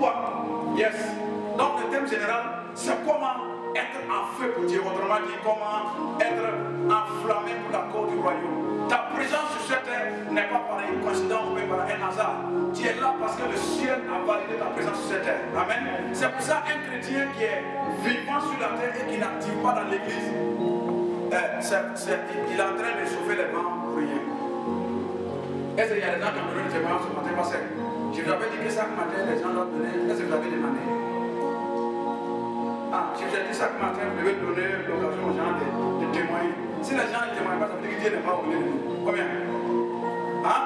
Pourquoi? Yes. Donc le thème général, c'est comment être en feu pour Dieu. Autrement dit, comment être enflammé pour la cause du royaume. Ta présence sur cette terre n'est pas par une coïncidence ou par un hasard. Tu es là parce que le ciel a validé ta présence sur cette terre. Amen. C'est pour ça qu'un chrétien qui est vivant sur la terre et qui n'active pas dans l'église, il est en train de chauffer les mains pour rien. Est-ce qu'il y a des gens qui ont donné des témoignages ce matin? Parce que je vous avais dit que chaque matin, les gens doivent donner. Est-ce que vous avez demandé? Ah, je vous ai dit chaque matin, vous devez donner l'occasion aux gens de témoigner. Si les gens ne témoignent pas, ça veut dire que Dieu n'est pas oublié de nous. Combien? Hein?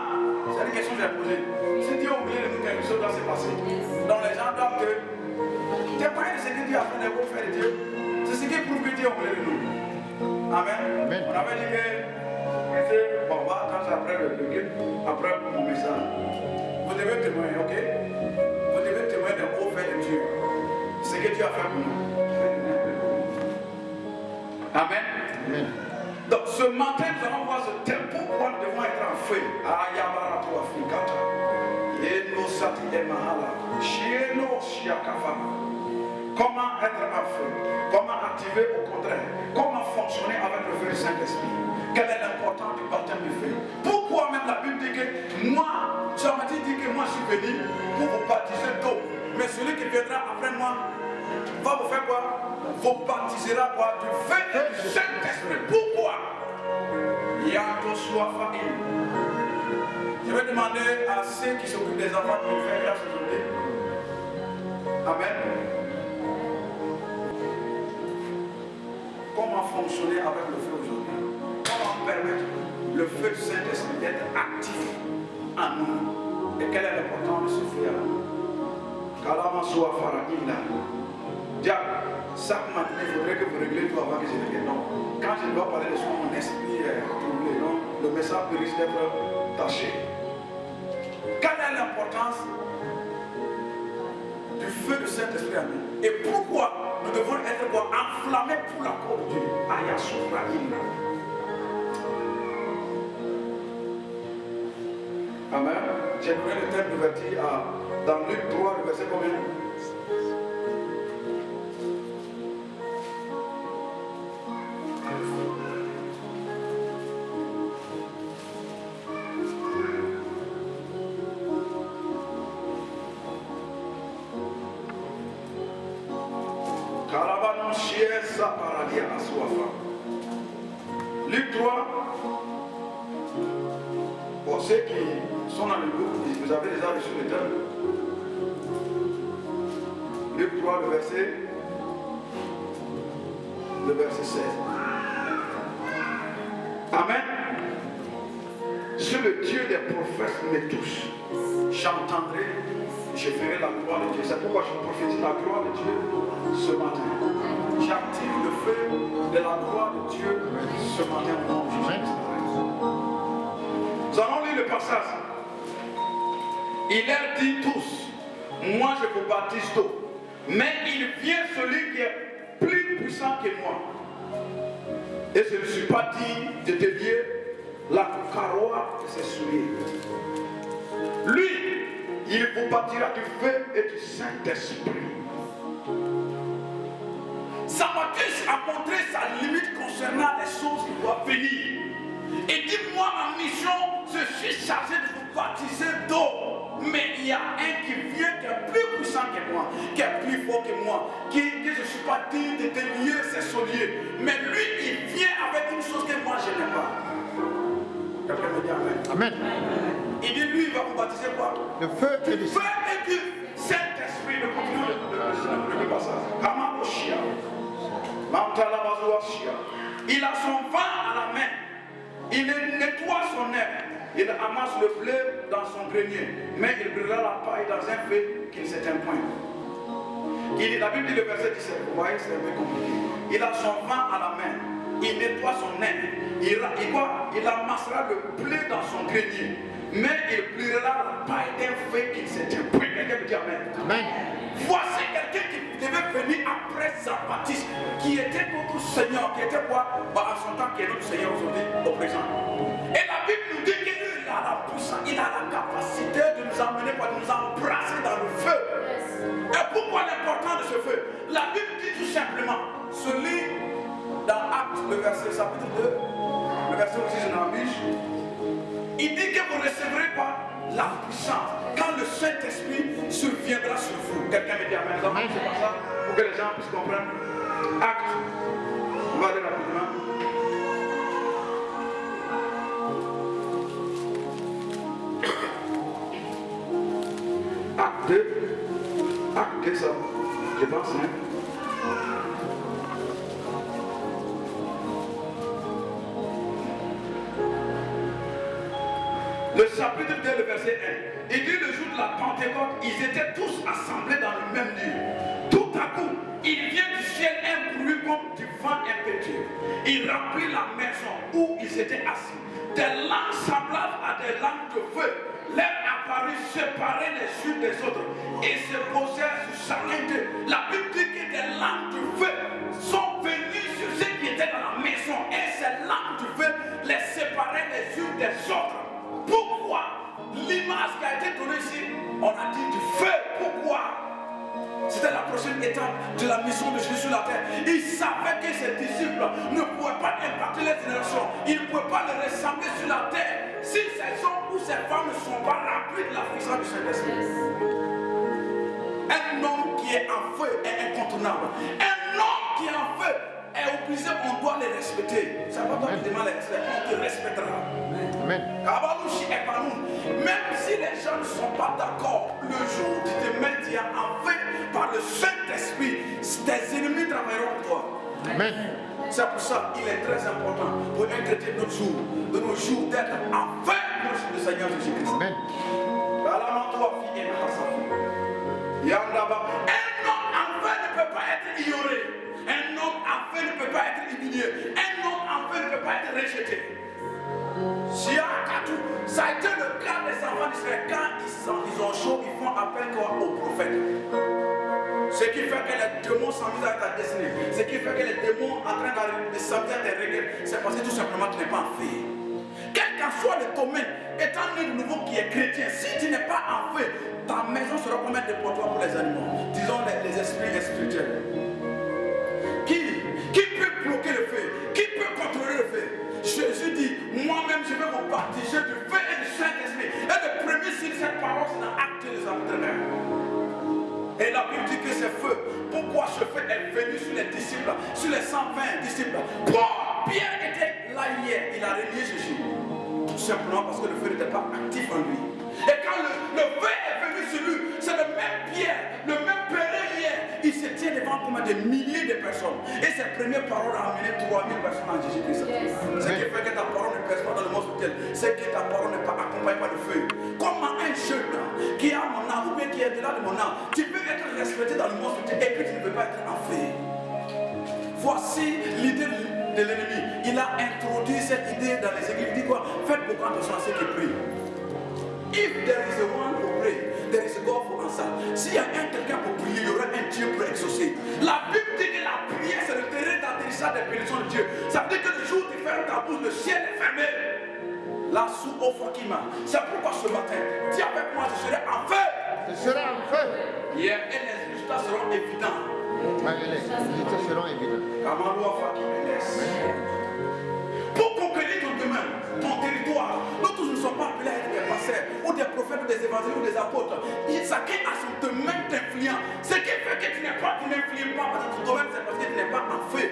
C'est une question que j'ai posée. Si Dieu a oublié de nous, quelque chose doit se passer. Donc les gens doivent témoigner de ce que Dieu a fait, des beaux faits de Dieu. C'est ce qui prouve que Dieu a oublié de nous. Amen. Amen. On avait dit que bon, on va attendre après le clip, après mon message. Vous devez témoigner, ok? Vous devez témoigner des hauts faits de Dieu. Ce que Dieu a fait pour nous. Amen. Amen. Donc ce matin, nous allons voir ce thème. Pourquoi nous devons être en feu? Comment être en feu? Comment activer au contraire? Comment fonctionner avec le feu du Saint-Esprit? Quelle est l'importance du baptême du feu? Pourquoi même la Bible dit que moi, Jean-Baptiste dit que moi je suis venu pour vous baptiser d'eau. Mais celui qui viendra après moi va vous faire quoi? Vous baptisera quoi? Du feu et du Saint-Esprit. Pourquoi? Je vais demander à ceux qui s'occupent des enfants de nous faire grâce aujourd'hui. Amen. Comment fonctionner avec le feu aujourd'hui? Comment permettre le feu du Saint-Esprit d'être actif en nous? Et quelle est l'importance de ce feu à nous? Chaque matin, il faudrait que vous réglez tout avant que je ne vienne. Non. Quand je dois parler de ça, mon esprit est troublé. Non. Le message risque d'être taché. Quelle est l'importance du feu du Saint-Esprit à nous? Et pourquoi nous devons être enflammés pour la cause de Dieu? Amen. J'ai pris le thème d'ouverture dans Luc 3, le verset combien? Luc 3, pour ceux qui sont dans le groupe, vous avez déjà reçu le thème. Luc 3, le verset 16. Amen. Si le Dieu des prophètes me touche, j'entendrai, je ferai la gloire de Dieu. C'est pourquoi je prophétise la gloire de Dieu ce matin. J'active le feu de la gloire de Dieu ce matin au nom de Jésus. Nous allons lire le passage. Il leur dit tous, moi je vous baptise d'eau, mais il vient celui qui est plus puissant que moi. Et je ne suis pas digne de délier la carotte de ses souliers. Lui, il vous baptisera du feu et du Saint-Esprit. Jean-Baptiste a montré sa limite concernant les choses qui doivent venir. Et dit, moi, ma mission, je suis chargé de vous baptiser d'eau. Mais il y a un qui vient, qui est plus puissant que moi, qui est plus fort que moi, que je ne suis pas digne de délier ses souliers. Mais lui, il vient avec une chose que moi, je n'ai pas. Quelqu'un me dit Amen. Amen. Il dit, lui, il va vous baptiser quoi? Le feu et du Saint-Esprit. Le continue le passage. Il a son vent à la main. Il nettoie son herbe. Il amasse le blé dans son grenier. Mais il brûlera la paille dans un feu qui ne s'éteint point. La Bible dit le verset 17. Vous voyez, c'est un peu compliqué. Il a son vent à la main. Il nettoie son herbe. Il amassera le blé dans son grenier. Mais il brûlera la paille d'un feu qui ne s'éteint point. Quelqu'un me dit Amen. Amen. Voici quelqu'un qui devait venir après Jean-Baptiste, qui était notre Seigneur, qui était quoi? À son temps, qui est notre Seigneur aujourd'hui, au présent. Et la Bible nous dit qu'il a la puissance, il a la capacité de nous emmener, de nous embrasser dans le feu. ce feu. La Bible dit tout simplement, ce lit dans Actes, le verset chapitre 2, le verset aussi je n'embûche, il dit que vous recevrez pas la puissance quand le Saint-Esprit surviendra sur vous. Quelqu'un me dit amen. C'est pas ça pour que les gens puissent comprendre. Actes, on va aller rapidement. Acte 2, ça, je pense, hein. Le chapitre 2, le verset 1, il dit le jour de la Pentecôte, ils étaient tous assemblés dans le même lieu. Tout à coup, il vient du ciel un bruit comme du vent impétueux. Il remplit la maison où ils étaient assis. Des langues semblables à des langues de feu leur apparut séparées les unes des autres et se posèrent sur chacun d'eux. La Bible dit que des langues de feu sont venues sur ceux qui étaient dans la maison et ces langues de feu les séparaient les unes des autres. Pourquoi? L'image qui a été donnée ici, on a dit du feu. Pourquoi? C'était la prochaine étape de la mission de Jésus sur la terre. Il savait que ses disciples ne pouvaient pas impacter les générations. Ils ne pouvaient pas les ressembler sur la terre si ces hommes ou ces femmes ne sont pas remplis de la puissance du Saint-Esprit. Un homme qui est en feu est incontournable. Un homme qui est en feu est obligé, on doit les respecter. Ça va pas te demander, on te respectera. Amen. Même si les gens ne sont pas d'accord, le jour où tu te mets en feu par le Saint-Esprit, tes ennemis travailleront pour toi. Amen. C'est pour ça qu'il est très important pour un chrétien de nos jours, d'être en feu pour le Seigneur Jésus-Christ. Amen. Un homme en feu ne peut pas être ignoré. Un homme en feu ne peut pas être humilié. Un homme en feu ne peut pas être rejeté. Ça a été le cas des enfants d'Israël. Quand ils ont chaud, ils font appel au prophète. Ce qui fait que les démons s'amusent à ta destinée. Ce qui fait que les démons en train de s'amuser à tes règles, c'est parce que tout simplement tu n'es pas en feu. Quel qu'en soit le domaine, étant né de nouveau qui est chrétien, si tu n'es pas en feu, ta maison sera comme un dépotoir pour les animaux. Disons les esprits spirituels. Qui peut bloquer le feu? Qui peut contrôler le feu? Jésus dit, moi-même je vais vous baptiser du feu et du Saint-Esprit. Et le premier signe de cette parole, c'est dans Actes des Apôtres. Et la Bible dit que ce feu, pourquoi ce feu est venu sur les disciples, sur les 120 disciples? Pierre était là hier, il a relié Jésus. Tout simplement parce que le feu n'était pas actif en lui. Et quand le feu est venu sur lui, c'est le même Pierre, le même Péret hier, il se tient devant comme des milliers de personnes. Et ses premières paroles ont amené 3000 personnes en Jésus-Christ. Ce qui fait que ta parole ne pèse pas dans le monde spirituel, c'est que ta parole n'est pas accompagnée par le feu. Comment un jeune qui a mon âme ou bien qui est delà de mon âme, tu peux être respecté dans le monde spirituel et puis tu ne peux pas être en feu. Voici l'idée de l'ennemi. Il a introduit cette idée dans les églises. Il dit quoi? Faites beaucoup attention à ceux qui prient. If there is a one to pray, there is a God for answer. S'il y a quelqu'un pour prier, il y aura un Dieu pour exaucer. La Bible dit que la prière, c'est le terrain d'atterrissage des bénédictions de Dieu. Ça veut dire que le jour où tu fermes ta bouche, le ciel est fermé. Là, sous Ophokima. C'est pourquoi ce matin, dis avec moi, je serai en feu. Je serai en feu. Yeah, et les résultats seront évidents. Les résultats seront évidents. Pour conquérir ton domaine, ton territoire, nous tous ne sommes pas appelés à être des pasteurs, ou des prophètes, ou des évangélistes, ou des apôtres. Chacun a son domaine d'influence. Ce qui fait que tu n'es pas, tu n'influences pas dans ton domaine, c'est parce que tu n'es pas en feu.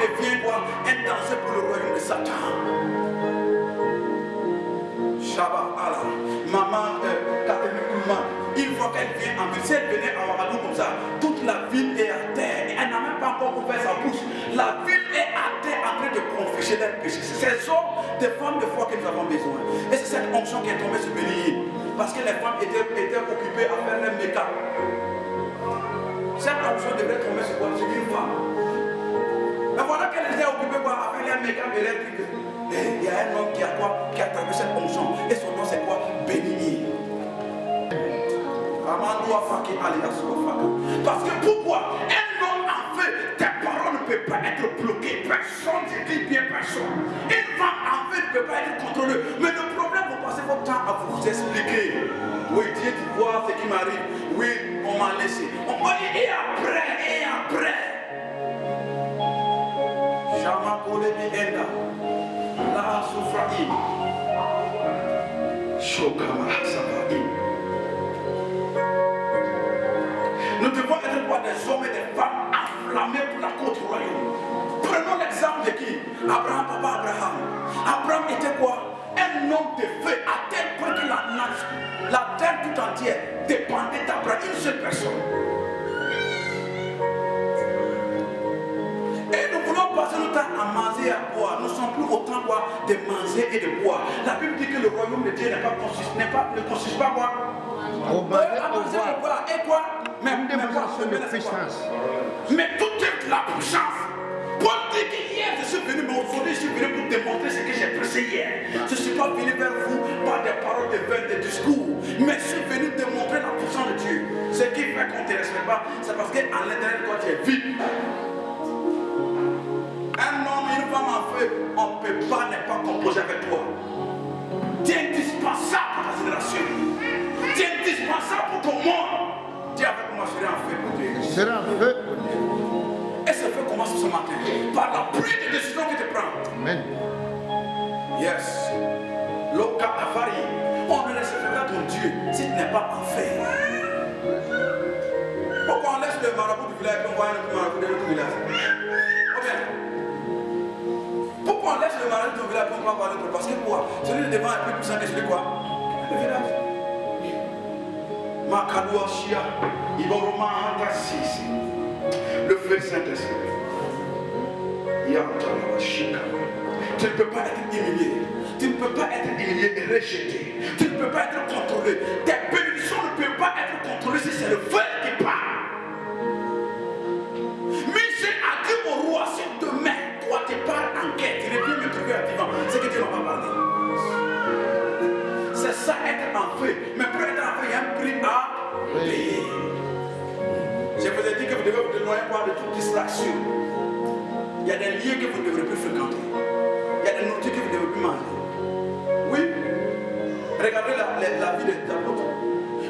Devient quoi? Un danger pour le royaume de Satan. Shabbat Allah. Maman Catherine Koulman, une fois qu'elle vient en ville, si elle venait à Ouagadougou comme ça, toute la ville est à terre. Et elle n'a même pas encore ouvert sa bouche. La ville est à terre en train de confesser leurs péchés. C'est ce sont des femmes de foi que nous avons besoin. Et c'est cette onction qui est tombée sur Béni. Parce que les femmes étaient occupées à faire leur méca. Cette onction devrait tomber sur quoi? Sur une femme. Mais voilà qu'elle était occupée à faire leur méca et leur truc. Et il y a un homme qui a quoi? Qui a traversé cette onction. Et son nom c'est quoi? Béni. Parce que pourquoi? Un homme en feu, tes paroles ne peuvent pas être bloquées. Personne ne dit bien personne. Une femme en feu ne peut pas être contrôlée. Mais le vous expliquer. Oui, Dieu, tu vois ce qui m'arrive. Oui, on m'a laissé. On m'a dit, et après. Shamakole Enda. La Soufraï. Shokama Safaï. Nous devons être quoi, des hommes et des femmes enflammés pour la cause du royaume. Prenons l'exemple de qui? Abraham, papa Abraham. Abraham était quoi? Un homme de feu à tel point que la terre tout entière dépendait d'Abraham, une seule personne. Et nous voulons passer notre temps à manger et à boire. Nous ne sommes plus autant quoi de manger et de boire. La Bible dit que le royaume de Dieu ne consiste pas quoi? Au manger, À au manger boire. et boire. Et quoi? Une démonstration de puissance. Mais toute la puissance. Paul dit qu'hier je suis venu, mais aujourd'hui je suis venu pour démontrer ce que j'ai prêché hier. Je ne suis pas venu vers vous par des paroles de vain, des discours, mais je suis venu démontrer la puissance de Dieu. Ce qui fait qu'on ne te respecte pas, c'est parce qu'à l'intérieur de toi tu es vide. Un homme et une femme en feu, on ne peut pas ne pas composer avec toi. Tu es indispensable pour ta génération. Tu es indispensable pour ton monde. Dis avec moi, je serai en feu pour Dieu. Je serai en feu. Et ce feu commence ce matin par la pluie de décisions que tu prends. Amen. Yes. Loka Avari. On ne respectera ton Dieu si tu n'es pas en feu. Pourquoi on laisse le marabout du village et on voit un autre marabout de l'autre village? Pourquoi on laisse le marabout du village et on va voir l'autre? Parce que quoi? Celui de devant est plus puissant que celui quoi? Le village. Makadoua Shia. Iboroma Hanta Sisi. Le feu Saint-Esprit. Tu ne peux pas être humilié. Tu ne peux pas être humilié et rejeté. Tu ne peux pas être contrôlé. Tes bénédictions ne peuvent pas être contrôlées si c'est le feu qui parle. Michel a dit au roi, si demain, toi tu pars en quête, tu reviens me trouver à vivant, c'est que Dieu ne va pas parler. C'est ça être en feu. Mais pour être en feu, il y a un prix à payer. Je vous ai dit que vous devez vous déloigner de toute distraction. Il y a des lieux que vous ne devrez plus fréquenter. Il y a des nourritures que vous ne devez plus manger. Oui. Regardez la vie des apôtres.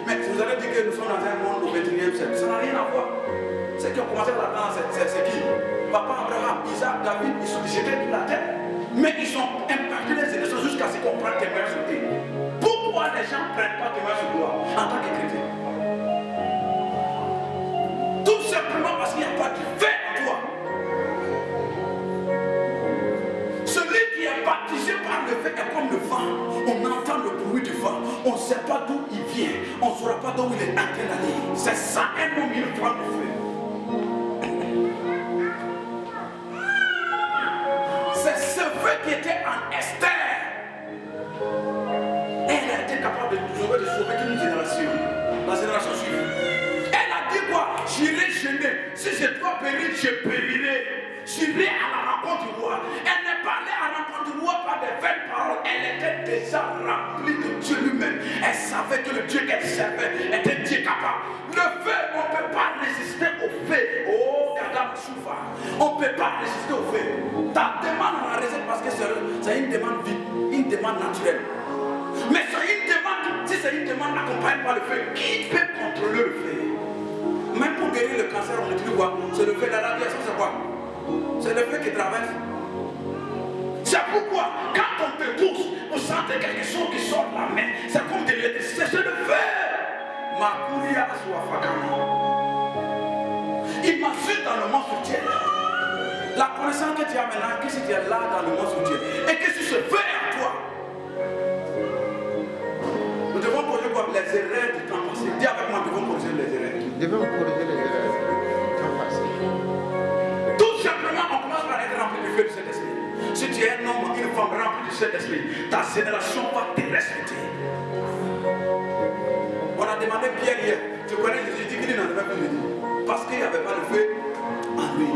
Mais vous allez dire que nous sommes dans un monde au 21e siècle. Ça n'a rien à voir. Ceux qui ont commencé là-dedans, c'est qui? Papa Abraham, Isaac, David, ils jetaient de la terre. Mais ils ont impacté les élections jusqu'à ce qu'on prenne témoin sur eux. Pourquoi les gens ne prennent pas témoin sur toi en tant que chrétien? Tout simplement parce qu'il n'y a pas de feu en toi. Celui qui est baptisé par le feu est comme le vent. On entend le bruit du vent. On ne sait pas d'où il vient. On ne saura pas d'où il est en train d'aller. C'est ça un homme, il prend le feu. C'est ce feu qui était en Esther. Elle a été capable de sauver toute une génération. La génération suivante. Elle a dit quoi? J'irai gêner. Si je dois périr, je périrai. J'irai à la rencontre du roi. Elle n'est pas allée à la rencontre du roi par des vaines paroles. Elle était déjà remplie de Dieu lui-même. Elle savait que le Dieu qu'elle servait était Dieu capable. Le feu, on ne peut pas résister au feu. Oh, Kadam Soufa. On ne peut pas résister au feu. Ta demande, on la résiste parce que c'est une demande vide, une demande naturelle. Mais c'est une demande, si c'est une demande accompagnée par le feu, qui peut contrôler le feu? Même pour guérir le cancer, on utilise quoi? C'est le feu de la radiation, c'est quoi? C'est le feu qui traverse. C'est pourquoi, quand on te touche, vous sentez quelque chose qui sort de la main. C'est comme de l'électricité, c'est le feu. Makuria Aswafakama. Imagine dans le monde sur Dieu. La connaissance que tu as maintenant, que si tu es là dans le monde sur Dieu, et que si ce feu est en toi, nous devons corriger quoi? Les erreurs du temps passé. Dis avec moi, nous devons corriger les erreurs. Nous devons corriger les erreurs du temps passé. Tout simplement, on commence par être rempli du feu de cet esprit. Si tu es un homme ou une femme remplie de cet esprit, ta génération va te respecter. On a demandé Pierre hier. Tu connais Jésus, dit qu'il n'en avait plus venu. Parce qu'il n'y avait pas de feu en lui.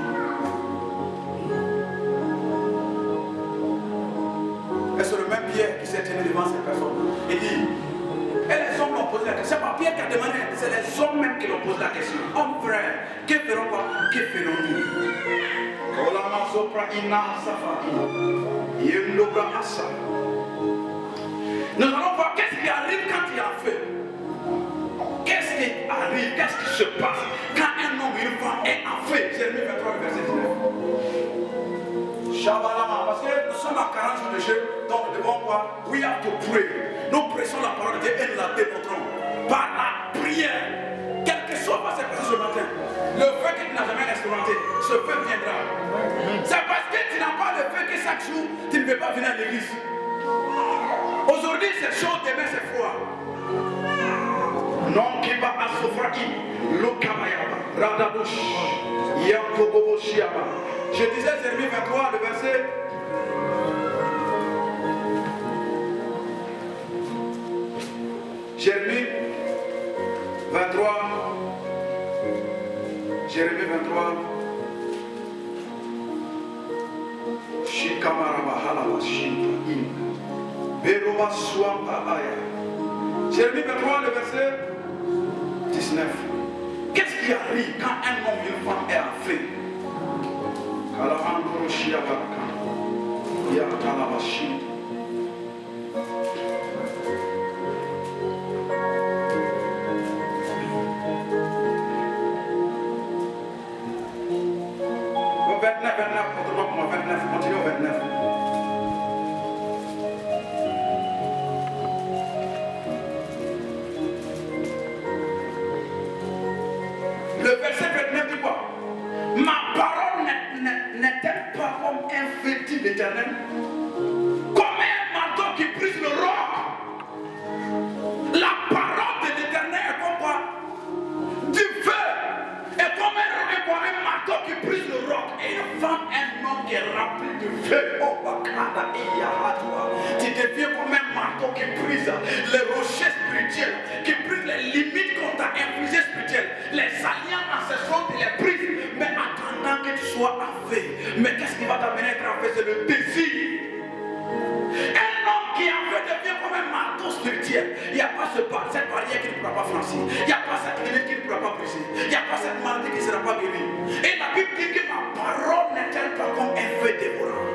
Et c'est le même Pierre qui s'est tenu devant cette personne. Il dit, et les hommes l'ont posé la question. C'est pas Pierre qui a demandé, c'est les hommes même qui l'ont posé la question. Homme frère, que ferons quoi? Que ferons-nous? Nous allons voir qu'est-ce qui arrive quand il y a un feu. Qu'est-ce qui arrive, qu'est-ce qui se passe quand un homme et une femme est en feu. Jérémie 23, verset 19. Shabalama, parce que nous sommes à 40 jours de jeûne, donc nous devons voir, we have to pray. Nous pressons la parole de Dieu et nous la démontrons par la prière. Quel que soit ce qui se passe ce matin, le feu que tu n'as jamais expérimenté, ce feu viendra. C'est parce que tu n'as pas le feu que chaque jour, tu ne peux pas venir à l'église. Aujourd'hui c'est chaud, demain c'est froid. Non qui va à Sophraïm, Lokamayaba, Radabush, Yankobobo Shiaba. Je disais Jérémie 23, le verset. Jérémie 23. Jérémie 23. Shikamaraba halaba shinta in. Beroba swampa aya. Jérémie 23, le verset 19. Qu'est-ce qui arrive quand un homme et une femme est en feu? Kalamandro shiabaraka. Ya kalabashi. Au 29, autrement pour moi, 29, continue au 29. Le verset 29 dit quoi? Ma parole n'est-elle pas comme un feu de l'Éternel? Comme un marteau qui brise le roc. La parole de l'Éternel est comme quoi? Du feu. Et comme un marteau qui brise le roc. Et une femme, un homme qui est rempli de feu. Oh, Bakada et Yahatua. Tu deviens comme un marteau qui brise les rochers spirituels, qui brise les limites qu'on t'a infligées spirituelles, les alliances ancestraux, tu les brises. Mais attendant que tu sois en feu. Mais qu'est-ce qui va t'amener à être en feu? C'est le désir. Un homme qui en fait devient comme un marteau spirituel. Il n'y a pas cette barrière qui ne pourra pas franchir. Il n'y a pas cette limite qui ne pourra pas briser. Il n'y a pas cette maladie qui ne sera pas guérie. Et la Bible dit que ma parole n'est-elle pas comme un feu dévorant.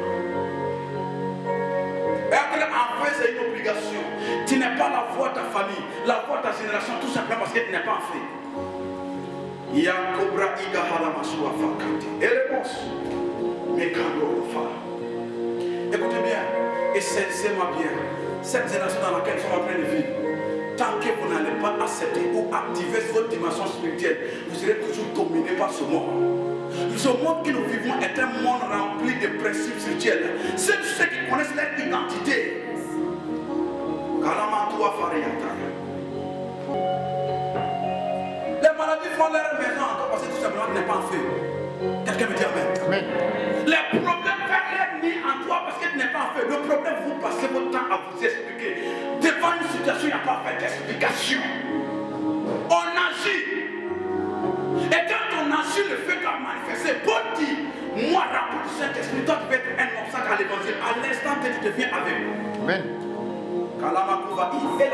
Être en feu, c'est une obligation. Tu n'es pas la voix de ta famille, la voix de ta génération, tout simplement parce que tu n'es pas en feu. Yakobra Igahala Masua Fakati. Élémence. Mekando Fa. Écoutez bien. Et saisissez-moi bien, cette génération dans laquelle nous sommes en train de vivre, tant que vous n'allez pas accepter ou activer votre dimension spirituelle, vous serez toujours dominé par ce monde. Ce monde que nous vivons est un monde rempli de principes spirituels. C'est ceux qui connaissent leur identité. Les maladies font leur maison encore parce que tout simplement tu n'es pas en feu. Quelqu'un me dit amen. Amen. Les problèmes font leur nid en toi parce que tu n'es pas en feu. Le problème, vous passez votre temps à vous expliquer. Devant une situation, il n'y a pas fait d'explication. On agit. Et quand on agit, le fait doit manifester. Paul dit, moi, rempli du Saint-Esprit, toi, tu peux être un obstacle à l'évangile. À l'instant que tu deviens aveugle. Amen. Et la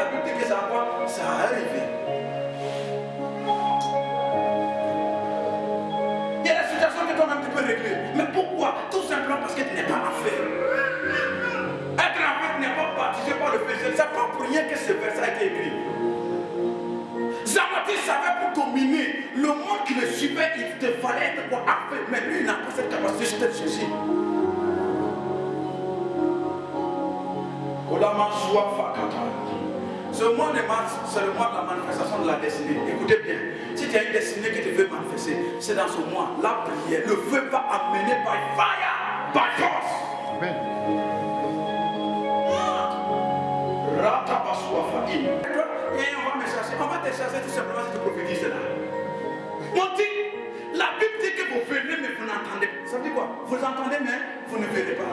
Bible dit que ça a quoi? Ça a arrivé. Il y a des situations que toi-même tu peux régler. Mais pourquoi? Tout simplement parce que tu n'es pas en feu. Être en feu n'est pas baptisé par le péché. C'est pas pour rien que ce verset a été écrit. Zamati savait pour dominer le monde qui le suivait, il te fallait être quoi? En feu. Mais lui, il n'a pas cette capacité. Je te ceci. Ce mois de mars, c'est le mois de la manifestation de la destinée. Écoutez bien, si tu as une destinée que tu veux manifester, c'est dans ce mois, la prière, le feu va amener by fire, by force. Amen. Et on va me chercher, on va te chercher tout simplement si tu prophétises là. On dit, la Bible dit que vous verrez mais vous n'entendez pas. Ça veut dire quoi? Vous entendez mais vous ne verrez pas.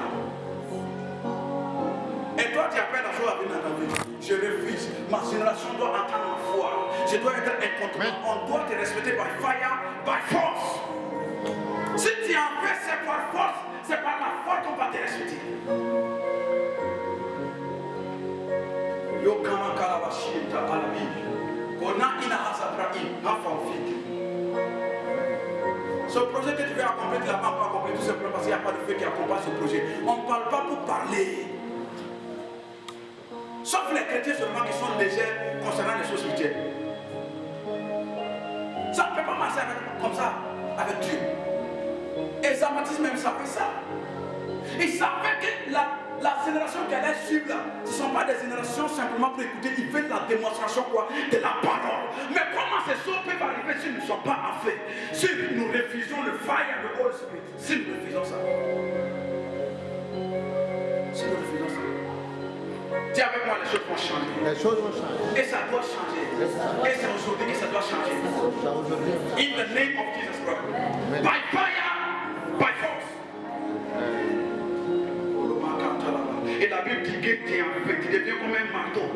Et toi tu appelles la chose à venir dans ta vie. Je refuse. Ma génération doit entendre ma foi. Je dois être incontournable. On doit te respecter by fire, by force. Si tu en fais, c'est par force. C'est par la force qu'on va te respecter. Yo kama kalabashita alabi. Kona ina hasabraim. Hafafik. Ce projet que tu veux accomplir, tu ne l'as pas encore accompli tout simplement parce qu'il n'y a pas de feu qui accompagne ce projet. On ne parle pas pour parler. Sauf les chrétiens seulement qui sont légers concernant les choses spirituelles. Ça ne peut pas marcher comme ça avec Dieu. Et Jean-Baptiste même savait ça. Il savait que la génération qui allait suivre là, ce ne sont pas des générations simplement pour écouter, ils veulent la démonstration quoi, de la parole. Mais comment ces choses peuvent arriver si nous ne sommes pas en fait? Si nous refusons le fire de Holy Spirit, si nous refusons ça. Si nous refusons ça. Dis avec moi, les choses vont changer. Les choses vont changer. Et ça doit changer. Et c'est aujourd'hui que ça doit changer. In the name of Jesus Christ. By fire, by force. Et la Bible dit que tu es en fait, tu deviens comme un marteau.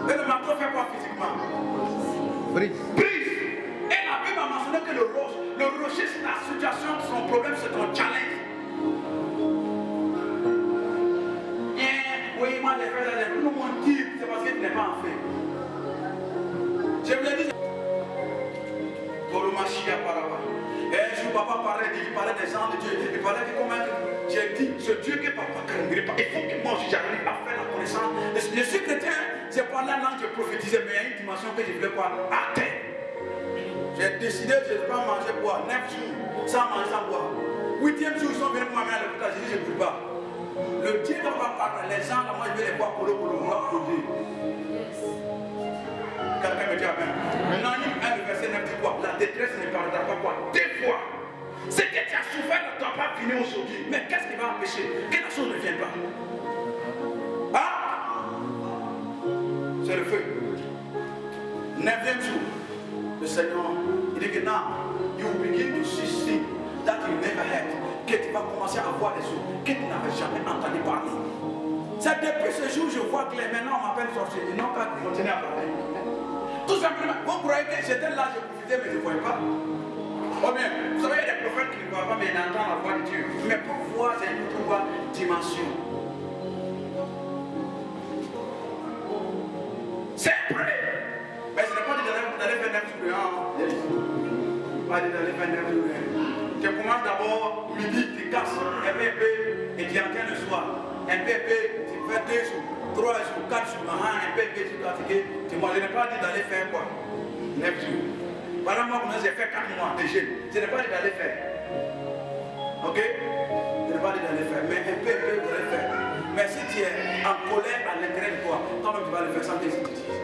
Et le marteau fait quoi physiquement? Brise. Brise. Et la Bible a mentionné que le rocher, c'est la situation, son problème, c'est ton challenge. Oui, moi, les frères, nous m'ont dit, c'est parce que tu n'es pas en fait. Je vous l'ai dit. Et un jour, papa parlait des gens de Dieu. Il parlait de comment j'ai dit, ce Dieu que papa craindrait pas. Il faut que moi, j'arrive à faire la connaissance. Je suis chrétien, j'ai parlé la langue, j'ai prophétisé, mais il y a une dimension que je voulais pas atteindre. J'ai décidé de ne pas manger boire 9 jours, sans manger, sans boire. 8e jour, ils sont venus pour m'amener à l'hôpital. J'ai dit, je ne peux pas. Le Dieu dont on va parler, les gens, là, moi, je vais les voir pour le produire. Quelqu'un me dit Amen. Maintenant, le verset 9 dit quoi? La détresse ne parlera pas quoi? Des fois. Ce que tu as souffert ne doit pas finir aujourd'hui. Mais qu'est-ce qui va empêcher que la chose ne vienne pas? Ah? C'est le feu. 9e jour, le Seigneur, il dit que now, you will begin to see things that you never had. Que tu vas commencer à voir des choses que tu n'avais jamais entendu parler. C'est depuis ce jour que je vois clair. Maintenant, on m'appelle sorcier. Ils n'ont qu'à continuer à parler. Tout simplement, vous croyez que j'étais là, je profitais, mais je ne voyais pas. Oh bien, vous savez, il y a des prophètes qui ne voient pas, mais ils entendent la voix de Dieu. Mais pour voir, c'est une autre dimension. C'est vrai. Mais ce n'est pas dit d'aller faire 9 jours. Pas dit d'aller faire 9 jours. Tu commences d'abord, midi, tu casses un peu, et tu entraînes le soir. Un peu, tu fais 2 jours, 3 jours, 4 jours, un peu, tu es fatigué. Moi, je n'ai pas dit d'aller faire quoi? 9 jours. Par exemple, moi, j'ai fait 4 mois de jeûne. Je n'ai pas dit d'aller faire. Ok? Je n'ai pas dit d'aller faire. Mais un peu, vous allez faire. Mais si tu es en colère à l'intérieur de toi, toi-même, tu vas le faire sans que tu te dises.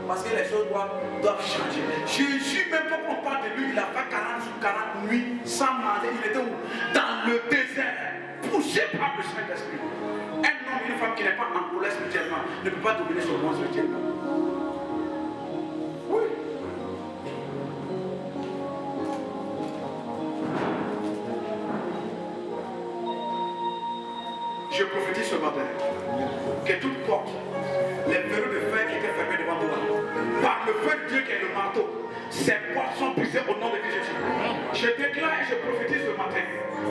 Parce que les choses doivent changer. Jésus, même quand on parle de lui, il a fait 40 jours, 40 nuits sans manger. Il était où? Dans le désert, poussé par le Saint-Esprit. Un homme, une femme qui n'est pas en colère spirituellement ne peut pas dominer son monde spirituellement. Oui. Je prophétise ce matin que toute porte, les verrous de fer qui étaient fermés devant toi, par le feu de Dieu qui est le marteau, ces portes sont brisées au nom de Jésus. Je déclare et je prophétise ce matin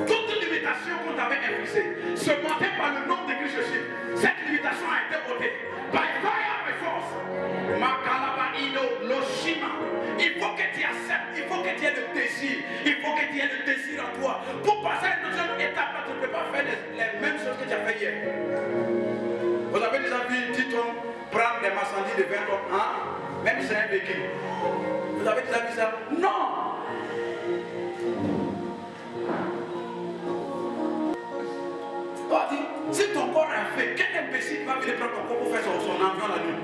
toute limitation qu'on t'avait infligée, ce matin par le nom de Jésus, cette limitation a été ôtée. By fire, by force. Il faut que tu acceptes, il faut que tu aies le désir, il faut que tu aies le désir en toi. Pour passer à une deuxième étape, là, tu ne peux pas faire les mêmes choses que tu as fait hier. Vous avez déjà vu 10 tonnes prendre des marchandises de 20 tonnes, hein? Même si c'est un véhicule. Vous avez déjà vu ça? Non! Toi, dis, si ton corps est fait, quel imbécile va venir prendre ton corps pour faire son avion la nuit?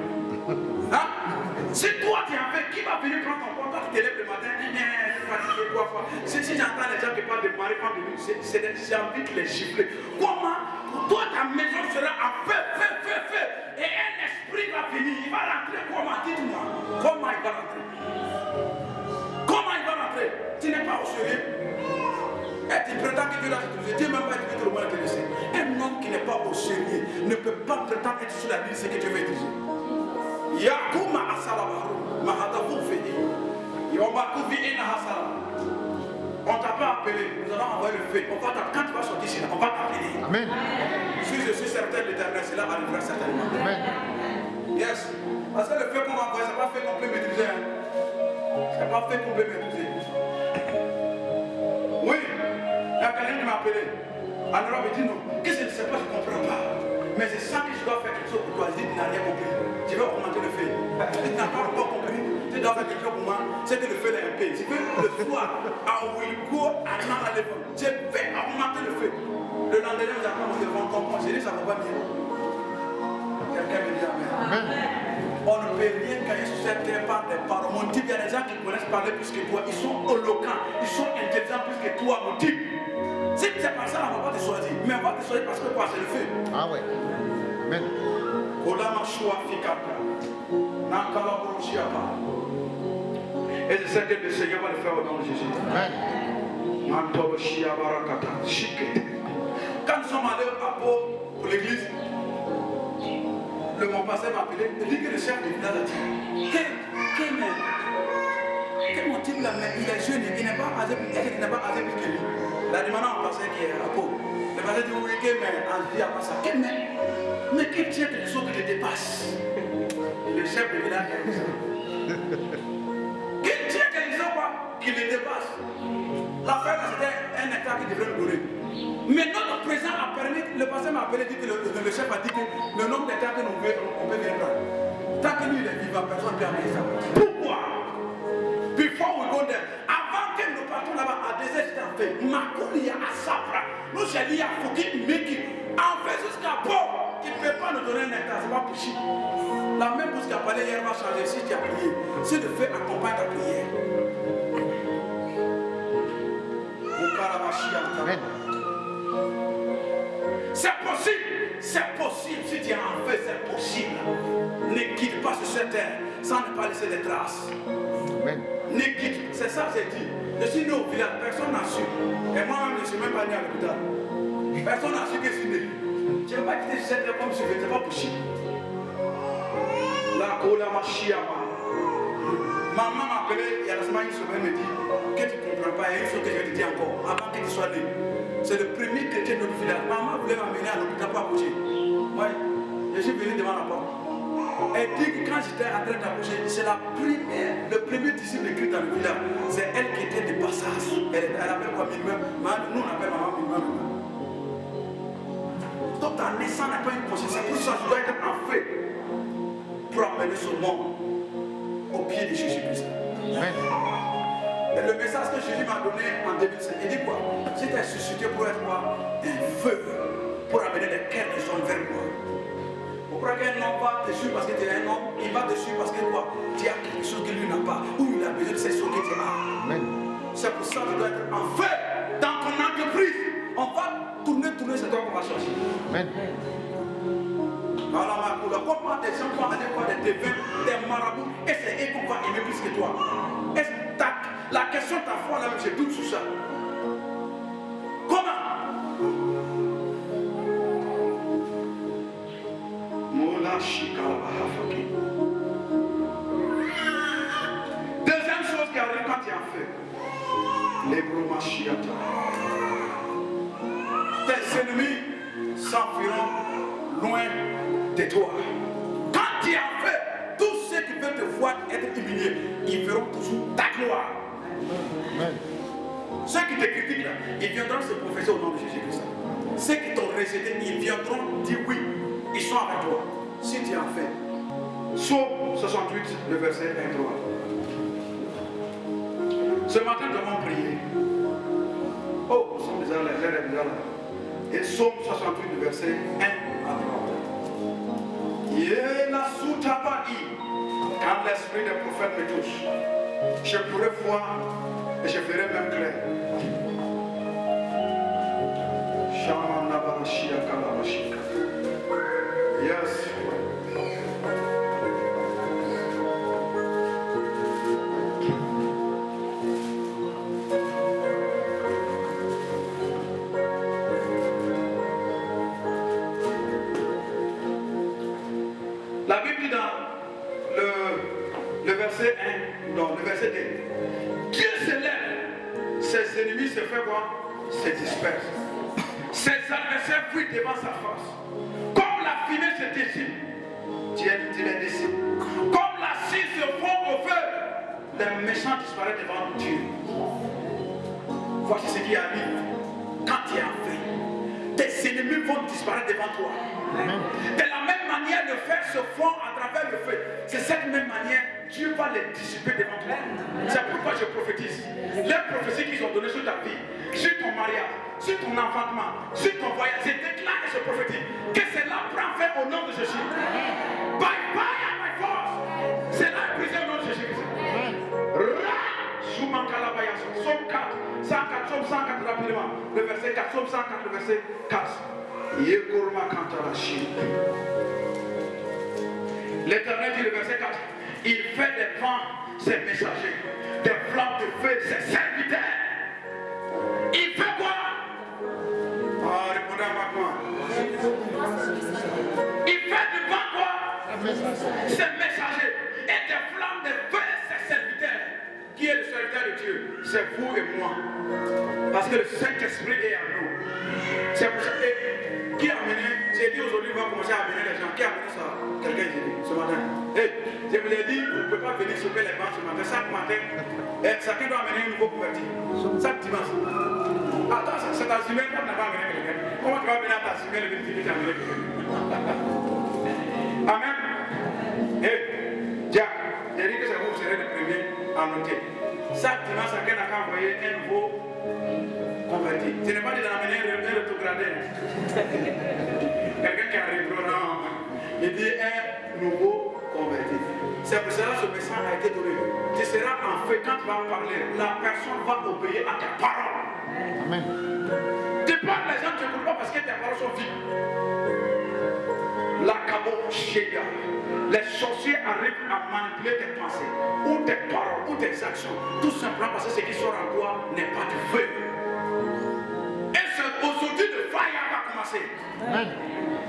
Hein? Si toi tu es en fait, qui va venir prendre ton corps? Toi tu te lèves le matin, fatigué, quoi. Si j'entends les gens qui parlent de mari, femme de lui, j'ai envie de les gifler. Comment? Toi ta maison sera en feu. Et un esprit va venir, il va rentrer. Comment? Dites-moi. Comment il va rentrer? Comment il va rentrer? Tu n'es pas au sérieux. Et tu prétends que Dieu l'a utilisé. Dieu même pas utilisé le monde intéressé. Un homme qui n'est pas au sérieux ne peut pas prétendre être sur la vie, c'est que Dieu veut utiliser. Yakuma asalabaru, mahadabu fini. Yomakuvi ina hasala. On t'a pas appelé, nous allons envoyer le feu. On va quand tu vas sortir ici, on va t'appeler. Amen. Si je suis certain de l'éternel, cela arrivera certainement. Amen. Yes. Parce que le feu qu'on va envoyer, ce n'est pas fait qu'on peut maîtriser. Ce n'est pas fait qu'on peut maîtriser. Oui. Il y a quelqu'un qui m'a appelé. En Europe, il dit non. Qu'est-ce que je ne sais pas, je ne comprends pas. Mais je sens que je dois faire quelque chose pour toi. Je dis, tu n'as rien compris. Je vais augmenter le feu. Tu n'as pas encore compris. Tu dois faire quelque chose pour moi. C'est que le feu est un peu. Je veux le soir, I will go another level. Je vais augmenter le feu. Le lendemain, vous avez mon devant comprendre. Je dis, ça ne va pas bien. Quelqu'un me dit Amen. On ne peut rien gagner sur cette terre par des paroles. Mon type, il y a des gens qui connaissent parler plus que toi. Ils sont éloquents. Ils sont intelligents plus que toi, mon type. Si c'est pas ça, on ne va pas te choisir. Mais on va te choisir parce que quoi, c'est le feu. Ah ouais. Amen. Et je sais que le Seigneur va le faire au nom de Jésus. Amen. Quand nous sommes allés à Pau pour l'église, le mon pasteur m'a appelé. Il dit que le chef du village a dit que mon type là, il est jeune, il n'est pas âgé plus que lui. La demande à un pasteur qui est à Pau. Le pasteur dit oui, mais en vie à pas ça. Mais qu'il tient quelque chose qui le dépasse. Le chef du village a dit ça. Qu'il tient quelque chose qui le dépasse. L'affaire là, c'était un hectare qui devrait le donner. Mais notre président a permis, le pasteur m'a appelé, dit que le chef a dit que le nombre d'hectares que nous voulons, on peut venir prendre. Tant que lui il est vivant, personne ne peut amener ça. Pourquoi? Before we go there, avant que nous partons là-bas à des états faits, Makoulia à Sapra, nous j'ai dit à Fouki Meki, en fait jusqu'à Pau, il ne peut pas nous donner un hectare, c'est pas possible. La même chose qu'a parlé hier va changer si tu as prié. Si le fait accompagne ta prière. Amen. C'est possible, si tu es en feu, c'est possible. Ne quitte pas sur cette terre sans ne pas laisser des traces. Amen. Ne quitte, c'est ça que j'ai dit. Je suis né au village, personne n'a su. Et moi-même, je ne suis même pas né à l'hôpital. Personne n'a su que je suis né. Je ne vais pas quitter cette terre comme je veux, c'est pas possible. La cola machiama. Maman m'a appelé il y a la semaine, une semaine, me dit que tu ne comprends pas, il faut que je te dise encore, avant que tu sois né. C'est le premier chrétien de notre village. Maman voulait m'amener à l'hôpital pour accoucher. Moi, je suis venu devant la porte. Elle dit que quand j'étais en train d'accoucher, c'est le premier disciple de Christ dans le village. C'est elle qui était de passage. Elle appelle quoi minimum. Nous on appelle maman minimum. Donc ta naissance n'a pas une conscience. C'est pour ça que je dois être en feu pour amener ce monde au pied de Jésus-Christ. Amen. Et le message que Jésus m'a donné en 2007, il dit quoi? Si tu es suscité pour être quoi? Un feu pour amener les cœurs des hommes vers moi. Pourquoi qu'un homme va te suivre parce que tu es un homme? Il va te suivre parce que quoi? Tu as quelque chose que lui n'a pas, ou il a besoin de ces choses que tu as. Amen. C'est pour ça que tu dois être en feu dans ton entreprise. On va tourner, c'est toi qu'on va chercher. Amen. Voilà, comment des gens vont aller voir des devins, des marabouts, et c'est eux qu'on va aimer plus que toi. Est-ce que la question de ta foi, là, je doute sur ça. Comment? Deuxième chose qui arrive quand tu es en feu. Les bromachiata. Tes ennemis s'enfuiront loin de toi. Quand tu es en feu, tous ceux qui veulent te voir être humiliés, ils verront toujours ta gloire. Amen. Ceux qui te critiquent là, ils viendront se professer au nom de Jésus-Christ. Ceux qui t'ont rejeté, ils viendront dire oui, ils sont avec toi. Si tu es en feu. Psaume 68, le verset 1 3. Ce matin, nous avons prié. Oh, nous sommes déjà là. Et Psaume 68, le verset 1 à 3. Quand l'esprit des prophètes me touche, je pourrai voir et je ferai même clair. Yes. La Bible dit dans le verset 1, non, le verset 2. Dieu se lève, ses ennemis se font voir, se dispersent. Ses adversaires fuient devant sa face. Comme la fumée se dissipe, Dieu les dissipe. Comme la cire se fond au feu, les méchants disparaissent devant Dieu. Voici ce qui arrive quand tu es en feu. tes ennemis vont disparaître devant toi. De la même manière, le fer se fond à travers le feu. C'est cette même manière, Dieu va les dissiper devant toi. C'est pourquoi je prophétise. Les prophéties qu'ils ont données sur ta vie, sur ton mariage, sur ton enfantement, sur ton voyage, je déclare et je prophétise que cela prend fin au nom de Jésus. By fire, by force. Cela est brisé au nom de Jésus. Psaume 4, 104, Psaume 104 rapidement, le verset 4, Psaume 104, le verset 4. L'Éternel dit le verset 4, il fait des vents ses messagers, des flammes de feu ses serviteurs. Il fait quoi? Répondez à moi. Il fait du vent quoi? Ses messagers et des flammes de feu ses serviteurs. Qui est le serviteur de Dieu? C'est vous et moi. Parce que le Saint-Esprit est en nous. C'est pour ça que qui a amené, j'ai dit aujourd'hui, on va commencer à amener les gens. Qui a amené ça? Quelqu'un j'ai dit ce matin. Hey, je vous l'ai dit, vous ne pouvez pas venir sauver les bancs ce matin. Chaque matin, chacun doit amener un nouveau converti. Chaque dimanche. Attends, c'est ta semaine, tu n'as pas amené quelqu'un. Comment tu vas venir à ta semaine et dire que tu as amené quelqu'un? Amen. Hey, Jack, j'ai dit que c'est vous, vous serez les premiers à noter. Chaque dimanche, chacun n'a qu'à envoyer un nouveau converti. Ce n'est pas de l'amener un rétrogradé. Quelqu'un qui arrive, non. Il dit un nouveau converti. C'est pour cela que ce message a été donné. Tu seras en feu quand tu vas parler. La personne va obéir à tes paroles. Amen. Tu parles, les gens ne t'écoutent pas parce que tes paroles sont vides. La cabochéga. Les sorciers arrivent à manipuler tes pensées, ou tes paroles, ou tes actions. Tout simplement parce que ce qui sort en toi n'est pas du feu. Et aujourd'hui, le fire va commencer. Amen.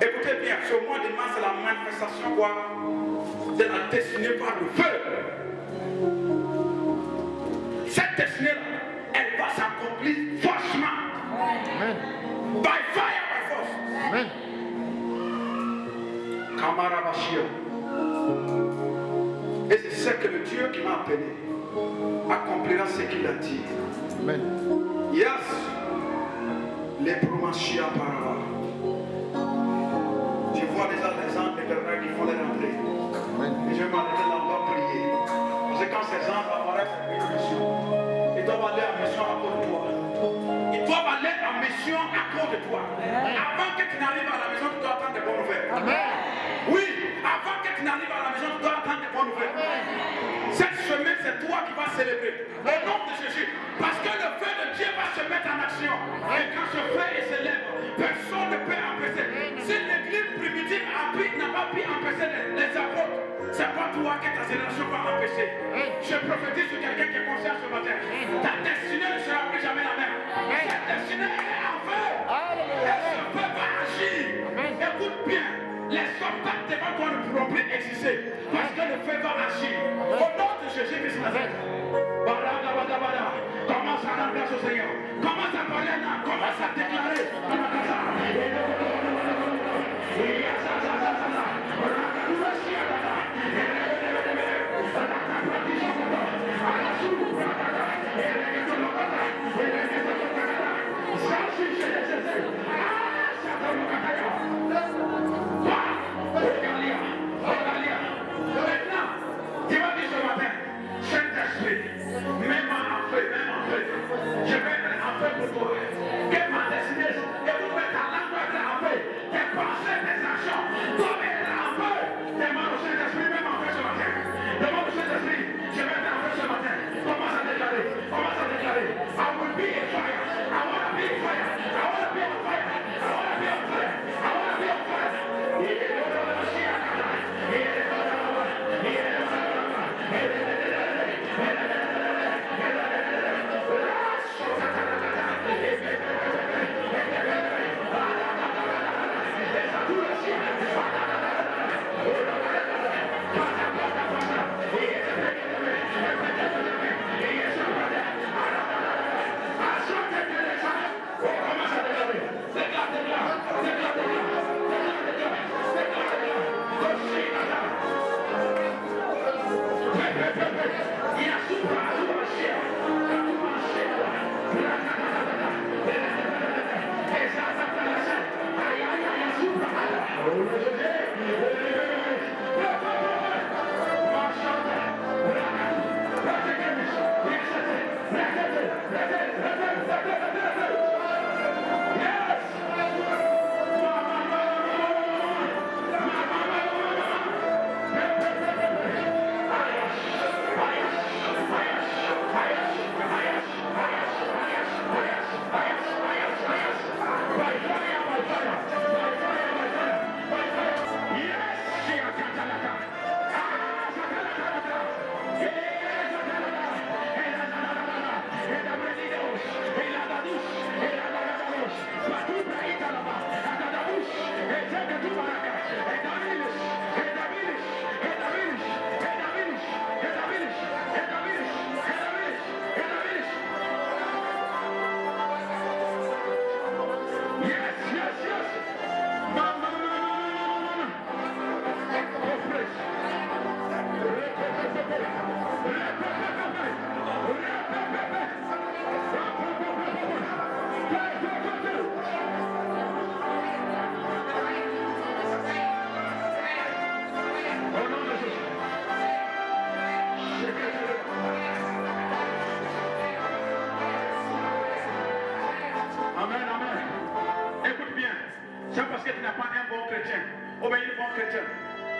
Écoutez bien, ce mois de mars, c'est la manifestation quoi, de la destinée par le feu. Cette destinée-là, elle va s'accomplir forcément. Amen. By fire, by force. Amen. Kamarabashia. Et c'est ce que le Dieu qui m'a appelé accomplira ce qu'il a dit. Amen. Yes. Les promachia par là. Je vois déjà les gens éternels qui font les rentrées. Et je vais m'arrêter là, on va prier. Parce que quand ces gens apparaissent en mission, ils doivent aller en mission à cause de toi. Ils doivent aller en mission à cause de toi. Avant que tu n'arrives à la maison, tu dois attendre des bonnes nouvelles. Amen. Oui, avant que tu n'arrives à la maison, tu dois attendre des bonnes nouvelles. Cette semaine, c'est toi qui vas célébrer. Au nom de Jésus. Parce que le feu de Dieu va se mettre en action. Et quand ce feu s'élève, personne ne peut empêcher. Si l'église primitive n'a pas pu empêcher les apôtres, c'est pas toi que ta génération va empêcher. Je prophétise sur quelqu'un qui est conscient ce matin. Ta destinée ne sera plus jamais la même. Cette destinée est en feu. Et ce feu va agir. Écoute bien. Les obstacles devant toi ne pourront plus exister. Parce que le feu va agir. Au nom de Jésus-Christ Nazareth. Commence à rendre grâce au Seigneur. Commence à parler là. Commence à déclarer. Je vais être en feu pour toi. Que ma destinée, et vous faites ta langue être en feu. Tes pensées, tes actions.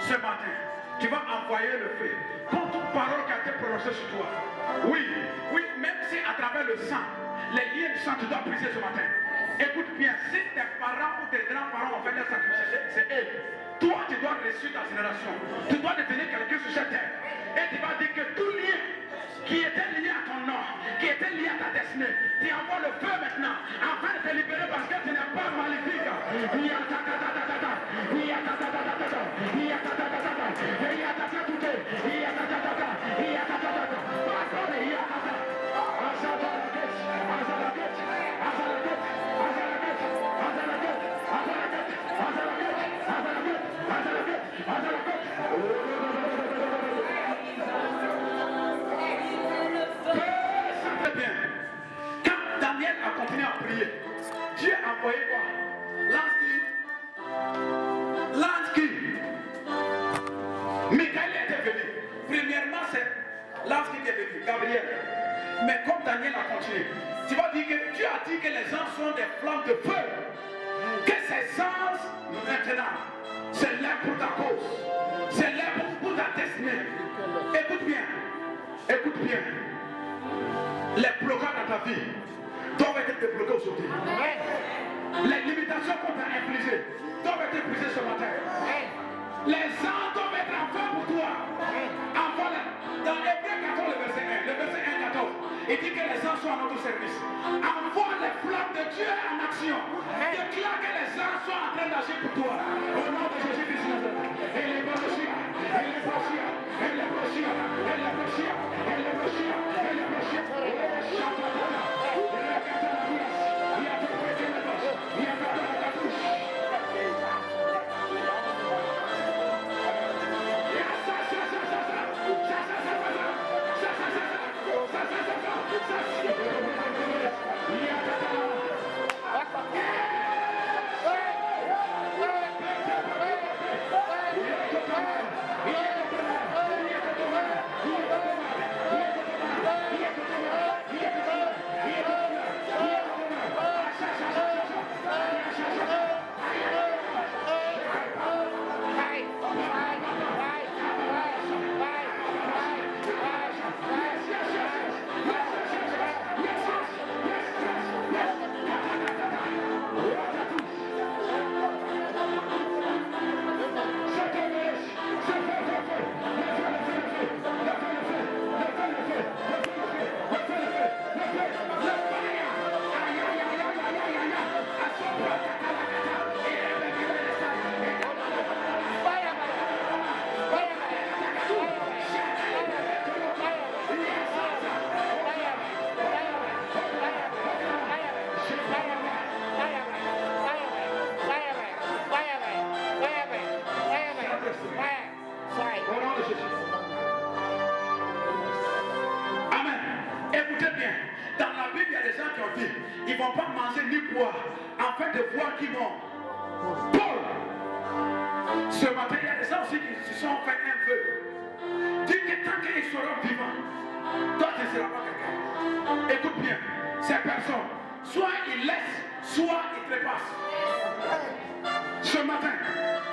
Ce matin, tu vas envoyer le feu. Quand toute parole qui a été prononcée sur toi, oui, même si à travers le sang, les liens du sang, tu dois briser ce matin. Écoute bien, si tes parents ou tes grands-parents ont fait leur sacrifice, c'est eux. Toi, tu dois réussir ta génération. Tu dois devenir quelqu'un sur cette terre. Et tu vas dire que tout lien qui était lié à ton nom, qui était lié à ta destinée, tu envoies le feu maintenant, afin de te libérer parce que tu n'es pas maléfique. Quand Daniel a continué à prier, Dieu a envoyé quoi? L'ange qui Michael était venu. Premièrement, c'est l'ange qui est venu, Gabriel. Mais comme Daniel a continué, tu vas dire que Dieu a dit que les anges sont des flammes de feu. Que ces anges, maintenant, c'est là pour ta cause. C'est là pour ta destinée. Écoute bien. Écoute bien. Les blocages dans ta vie doivent être débloqués aujourd'hui. Les limitations qu'on t'a infligées doivent être brisées ce matin. Les anges doivent être en feu pour toi. Dans Hébreu 14, le verset 1, 14, il dit que les anges sont à notre service. Envoie les flammes de Dieu en action. Déclare que les anges sont en train d'agir pour toi. Au nom de Jésus-Christ. Et les brochia, et les brochia, et les brochia, et les brochia, et les brochia, et les brochia, et les brochia. Ils ne vont pas manger ni boire afin de voir qui mort. Paul, Ce matin, il y a des gens aussi qui se sont fait un vœu. Dis que tant qu'ils seront vivants, toi tu ne seras pas quelqu'un. Écoute bien, ces personnes, soit ils laissent, soit ils trépassent. Ce matin,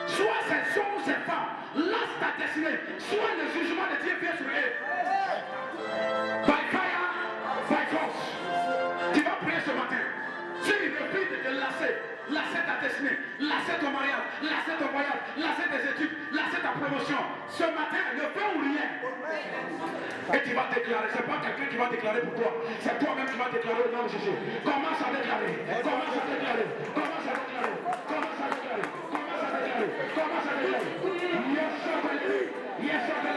soit ces hommes ou ces femmes lancent ta destinée, soit le jugement de Dieu vient sur eux. By fire, by force. Tu vas prier ce matin. S'il refuse de te lasser ta destinée, lasser ton mariage, lasser ton voyage, lasser tes études, lasser ta promotion, ce matin, ne fais ou rien. Et tu vas déclarer, c'est pas quelqu'un qui va déclarer pour toi, c'est toi-même qui vas déclarer au nom de Jésus. Commence à déclarer, commence à déclarer, commence à déclarer, commence à déclarer, commence à déclarer, commence à déclarer. Yes, yes,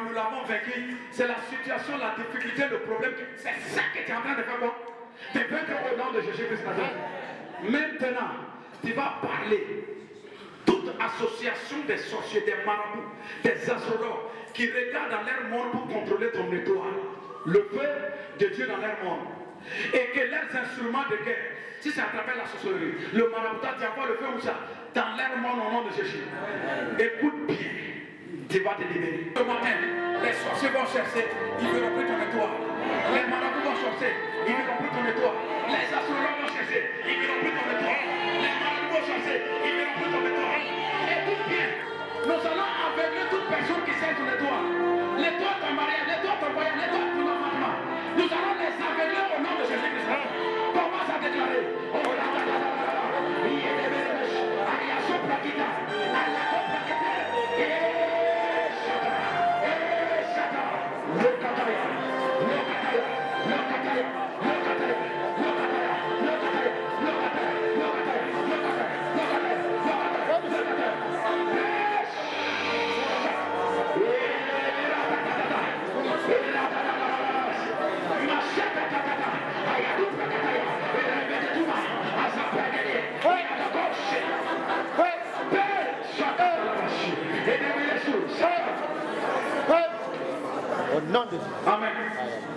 nous l'avons vaincu, c'est la situation, la difficulté, le problème. C'est ça que tu es en train de faire quoi? De vaincre au nom de Jésus-Christ. Maintenant, tu vas parler. Toute association des sorciers, des marabouts, des astrologues qui regardent dans leur monde pour contrôler ton étoile, le feu de Dieu dans leur monde. Et que leurs instruments de guerre, si c'est à travers la sorcellerie, le maraboutage, tu envoies le feu ou ça, dans leur monde au nom de Jésus. Écoute bien, tu vas te libérer. Ce matin, les sorciers vont chercher, ils verront plus ton étoile. Les marabouts vont chercher, ils verront plus ton étoile. Les astrologues vont chercher, ils verront plus ton étoile. Les marabouts vont chercher, ils verront plus ton étoile. Écoute bien, nous allons aveugler toute personne qui sert ton étoile. L'étoile de ton mariage, l'étoile de ton voyage, l'étoile de ton enfant. Nous allons les aveugler au nom de Jésus-Christ. Commence à déclarer. Oh la la la la la. Il est déverrouillé. Aïe, à son plaquita. À la plaquita. nom de Jésus. Amen.